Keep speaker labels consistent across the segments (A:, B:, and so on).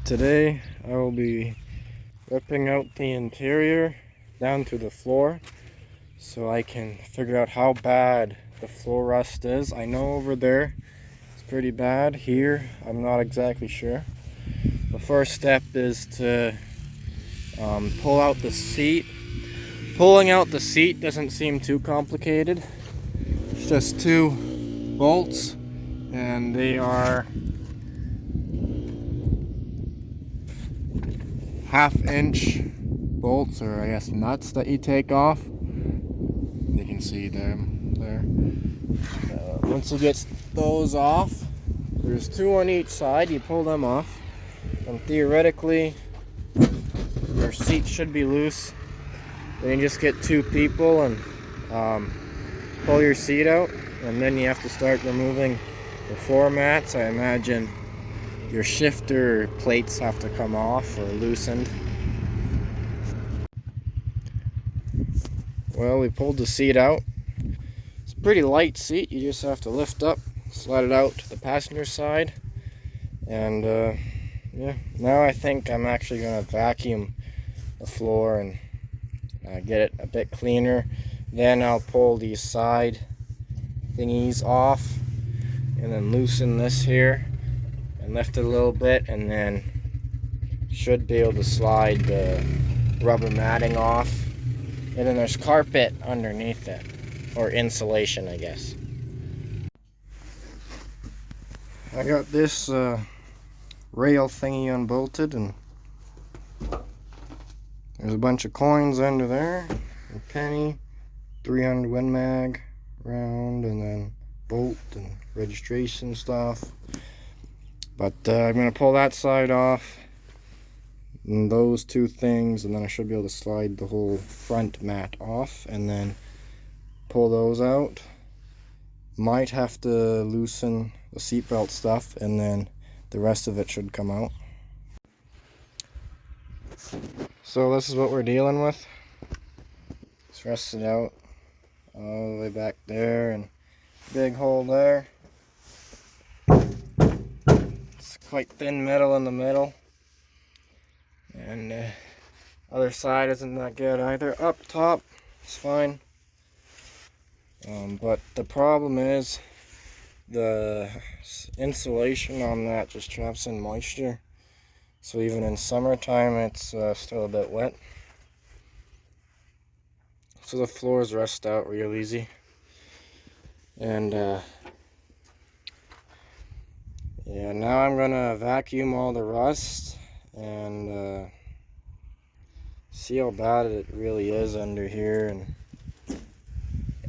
A: Today I will be ripping out the interior down to the floor so I can figure out how bad the floor rust is. I know over there it's pretty bad. Here I'm not exactly sure. The first step is to pull out the seat. Pulling out the seat doesn't seem too complicated. It's just two bolts and they are 1/2-inch bolts, or I guess nuts, that you take off. You can see them there. Once you get those off, there's two on each side. You pull them off and theoretically your seat should be loose. Then you just get two people and pull your seat out, and then you have to start removing the floor mats. I imagine your shifter plates have to come off or loosened. Well, we pulled the seat out. It's a pretty light seat. You just have to lift up, slide it out to the passenger side, and yeah. Now I think I'm actually gonna vacuum the floor and get it a bit cleaner. Then I'll pull these side thingies off and then loosen this here and lift it a little bit, and then should be able to slide the rubber matting off. And then there's carpet underneath it, or insulation, I guess. I got this rail thingy unbolted, and there's a bunch of coins under there. A penny, 300 Win Mag round, and then bolt and registration stuff. But I'm going to pull that side off, and those two things, and then I should be able to slide the whole front mat off and then pull those out. Might have to loosen the seatbelt stuff, and then the rest of it should come out. So this is what we're dealing with. It's rusted out all the way back there, and big hole there. It's quite thin metal in the middle, and other side isn't that good either. Up top it's fine, but the problem is the insulation on that just traps in moisture, so even in summertime it's still a bit wet. So the floors rust out real easy, and yeah, now I'm gonna vacuum all the rust and see how bad it really is under here and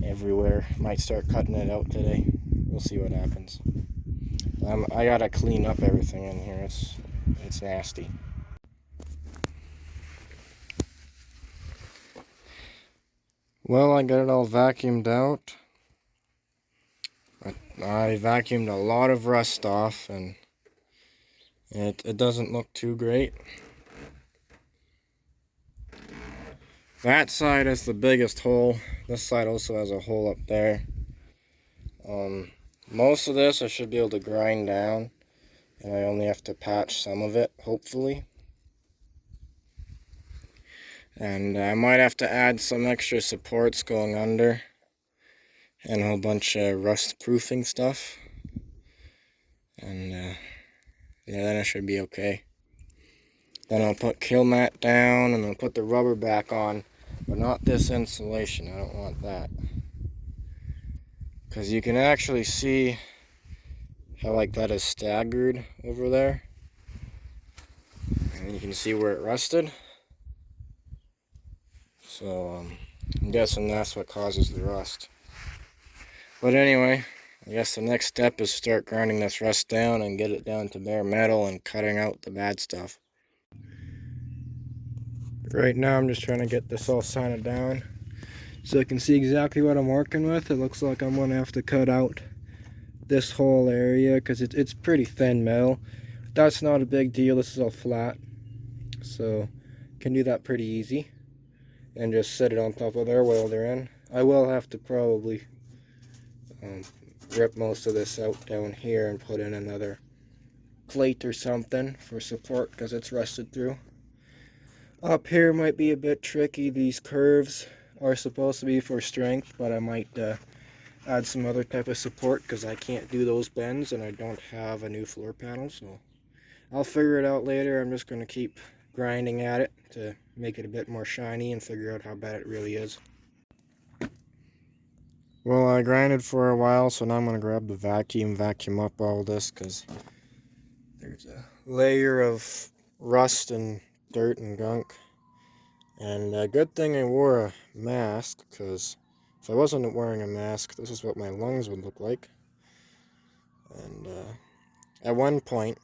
A: everywhere. Might start cutting it out today. We'll see what happens. I gotta clean up everything in here. It's nasty. Well, I got it all vacuumed out. I vacuumed a lot of rust off, and it doesn't look too great. That side is the biggest hole. This side also has a hole up there. Most of this I should be able to grind down, and I only have to patch some of it, hopefully. And I might have to add some extra supports going under, and a whole bunch of rust proofing stuff, and yeah, then it should be okay. Then I'll put kill mat down, and I'll put the rubber back on, but not this insulation. I don't want that, because you can actually see how like that is staggered over there, and you can see where it rusted. So I'm guessing that's what causes the rust. But anyway, I guess the next step is start grinding this rust down and get it down to bare metal and cutting out the bad stuff. Right now I'm just trying to get this all sanded down so I can see exactly what I'm working with. It looks like I'm going to have to cut out this whole area because it's pretty thin metal. That's not a big deal. This is all flat, so can do that pretty easy and just set it on top of there while they're in. I will have to probably rip most of this out down here and put in another plate or something for support because it's rusted through. Up here might be a bit tricky. These curves are supposed to be for strength, but I might add some other type of support because I can't do those bends and I don't have a new floor panel, so I'll figure it out later. I'm just going to keep grinding at it to make it a bit more shiny and figure out how bad it really is. Well, I grinded for a while, so now I'm going to grab the vacuum up all this because there's a layer of rust and dirt and gunk. And a good thing I wore a mask, because if I wasn't wearing a mask, this is what my lungs would look like. And at one point,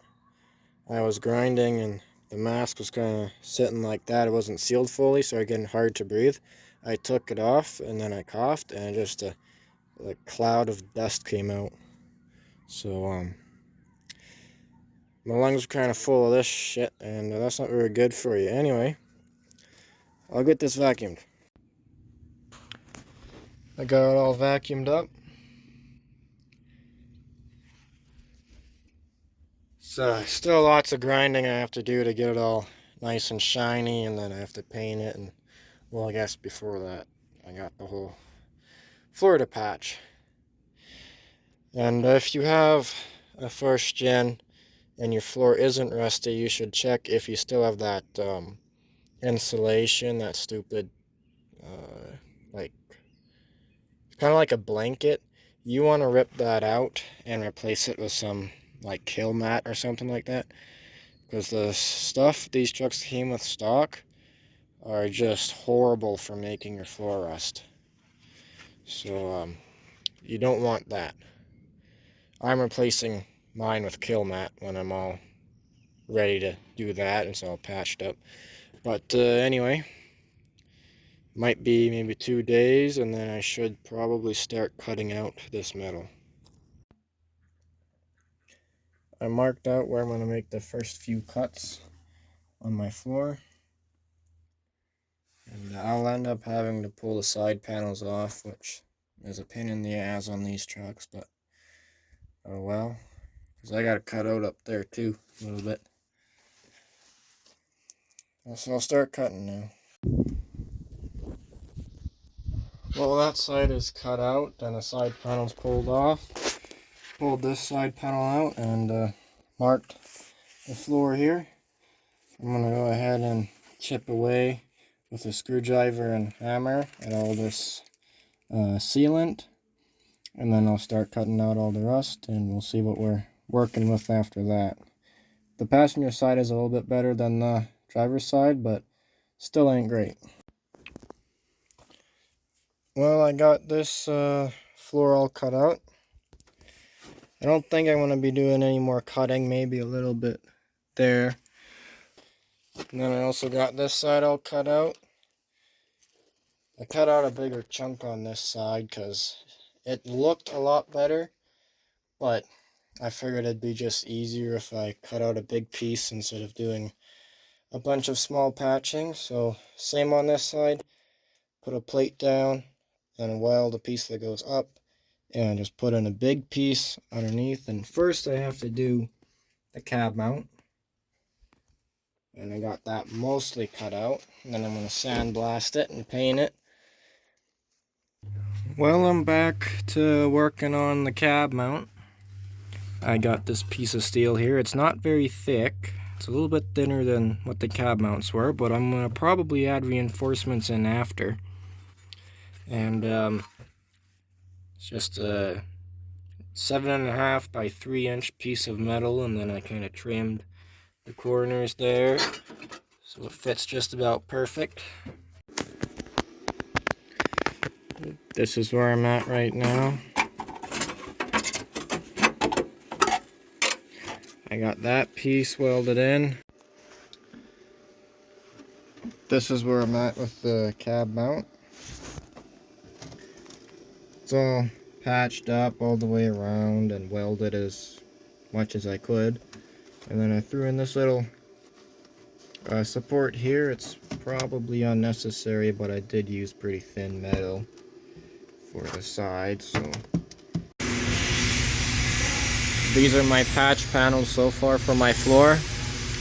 A: I was grinding and the mask was kind of sitting like that. It wasn't sealed fully, so it was getting hard to breathe. I took it off and then I coughed and just a cloud of dust came out. So my lungs are kind of full of this shit, and that's not very good for you. Anyway, I'll get this vacuumed. I got it all vacuumed up. So still lots of grinding I have to do to get it all nice and shiny, and then I have to paint it, and well, I guess before that I got the whole floor to patch. And if you have a first gen and your floor isn't rusty, you should check if you still have that insulation, that stupid like kind of like a blanket. You want to rip that out and replace it with some like kill mat or something like that, because the stuff these trucks came with stock are just horrible for making your floor rust. So you don't want that. I'm replacing mine with kill mat when I'm all ready to do that, and it's all patched up. But anyway, might be maybe 2 days, and then I should probably start cutting out this metal. I marked out where I'm going to make the first few cuts on my floor. And I'll end up having to pull the side panels off, which is a pain in the ass on these trucks, but oh well. Because I got to cut out up there too, a little bit. So I'll start cutting now. Well, that side is cut out and the side panel's pulled off. Pulled this side panel out and marked the floor here. I'm going to go ahead and chip away with a screwdriver and hammer at all this sealant. And then I'll start cutting out all the rust and we'll see what we're working with after that. The passenger side is a little bit better than the driver's side, but still ain't great. Well, I got this floor all cut out. I don't think I want to be doing any more cutting, maybe a little bit there. And then I also got this side all cut out. I cut out a bigger chunk on this side because it looked a lot better, but I figured it'd be just easier if I cut out a big piece instead of doing a bunch of small patching. So same on this side, put a plate down and weld a piece that goes up and just put in a big piece underneath. And first I have to do the cab mount, and I got that mostly cut out. And then I'm going to sandblast it and paint it. Well, I'm back to working on the cab mount. I got this piece of steel here. It's not very thick. It's a little bit thinner than what the cab mounts were, but I'm going to probably add reinforcements in after. And it's just a 7.5 by 3 inch piece of metal, and then I kind of trimmed the corners there so it fits just about perfect. This is where I'm at right now. I got that piece welded in. This is where I'm at with the cab mount. It's all patched up all the way around and welded as much as I could. And then I threw in this little support here. It's probably unnecessary, but I did use pretty thin metal for the side, so these are my patch panels so far for my floor.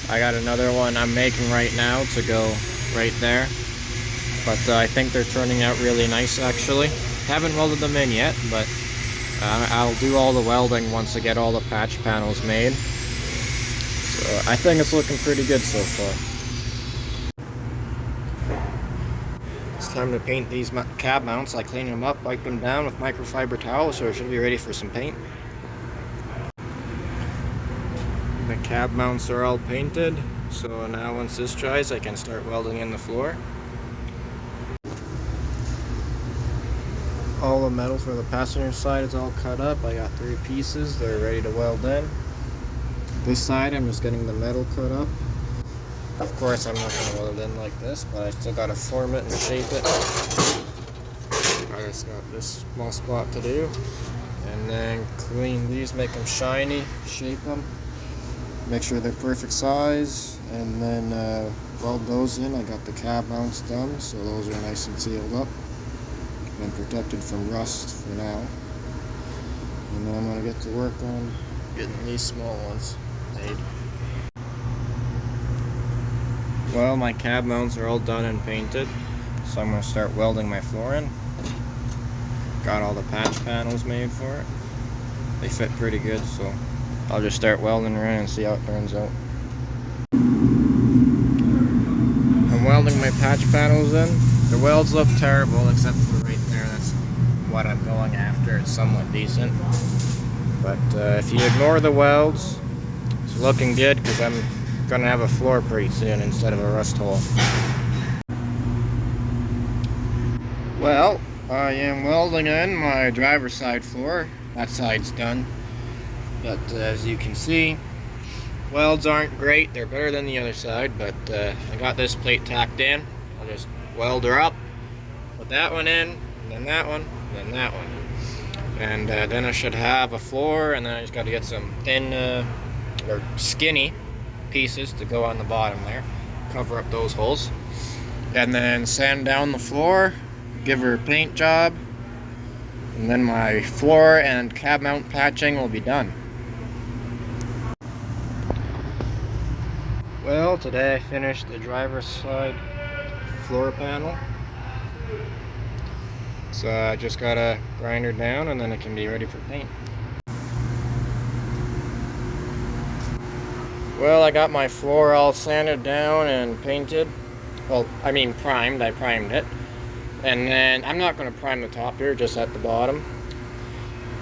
A: I got another one I'm making right now to go right there. But I think they're turning out really nice actually. Haven't welded them in yet, but I'll do all the welding once I get all the patch panels made. So I think it's looking pretty good so far. It's time to paint these cab mounts. I clean them up, wipe them down with microfiber towel, so it should be ready for some paint. The cab mounts are all painted, so now once this dries I can start welding in the floor. All the metal for the passenger side is all cut up. I got 3 pieces, they're ready to weld in. This side I'm just getting the metal cut up. Of course I'm not going to weld it in like this, but I still got to form it and shape it. I just got this small spot to do. And then clean these, make them shiny, shape them. Make sure they're perfect size, and then weld those in. I got the cab mounts done, so those are nice and sealed up and protected from rust for now. And then I'm going to get to work on getting these small ones made. Well, my cab mounts are all done and painted, so I'm going to start welding my floor in. Got all the patch panels made for it. They fit pretty good, so I'll just start welding around and see how it turns out. I'm welding my patch panels in. The welds look terrible except for right there. That's what I'm going after. It's somewhat decent. But if you ignore the welds, it's looking good because I'm going to have a floor pretty soon instead of a rust hole. Well, I am welding in my driver's side floor. That side's done. But as you can see, welds aren't great. They're better than the other side, but I got this plate tacked in. I'll just weld her up, put that one in, and then that one, and then that one. And then I should have a floor, and then I just got to get some thin or skinny pieces to go on the bottom there. Cover up those holes. And then sand down the floor, give her a paint job, and then my floor and cab mount patching will be done. Well, today I finished the driver's side floor panel. So I just gotta grind her down and then it can be ready for paint. Well, I got my floor all sanded down and painted. Well, I mean primed. I primed it. And then I'm not going to prime the top here, just at the bottom.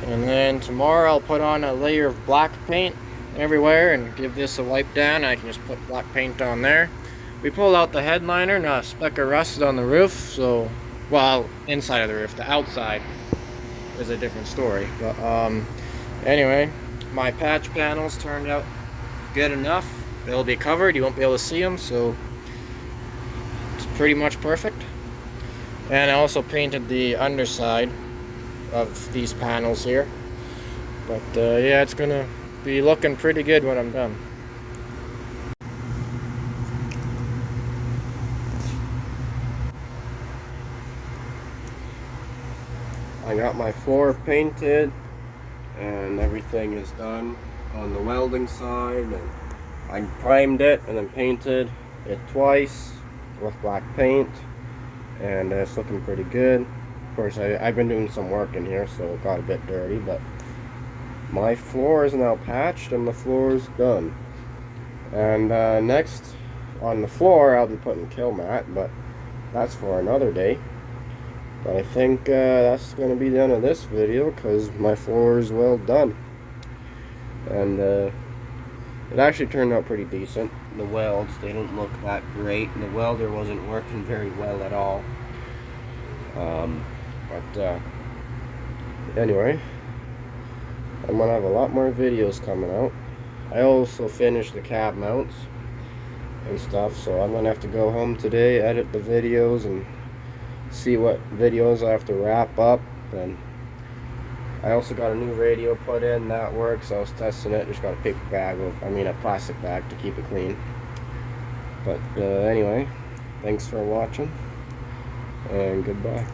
A: And then tomorrow I'll put on a layer of black paint everywhere and give this a wipe down. I can just put black paint on there. We pulled out the headliner, not a speck of rust on the roof, so, well, inside of the roof. The outside is a different story. But anyway, my patch panels turned out good enough. They'll be covered, you won't be able to see them, so it's pretty much perfect. And I also painted the underside of these panels here. But yeah, it's gonna be looking pretty good when I'm done. I got my floor painted and everything is done on the welding side, and I primed it and then painted it twice with black paint, and it's looking pretty good. Of course, I've been doing some work in here, so it got a bit dirty, but my floor is now patched and the floor is done. And next on the floor I'll be putting kill mat, but that's for another day. But I think that's going to be the end of this video because my floor is well done. And it actually turned out pretty decent. The welds, they didn't look that great. The welder wasn't working very well at all. But anyway, I'm going to have a lot more videos coming out. I also finished the cab mounts and stuff, so I'm going to have to go home today, edit the videos, and see what videos I have to wrap up. And I also got a new radio put in, that works. I was testing it, just got a paper bag, a plastic bag to keep it clean. But anyway, thanks for watching, and goodbye.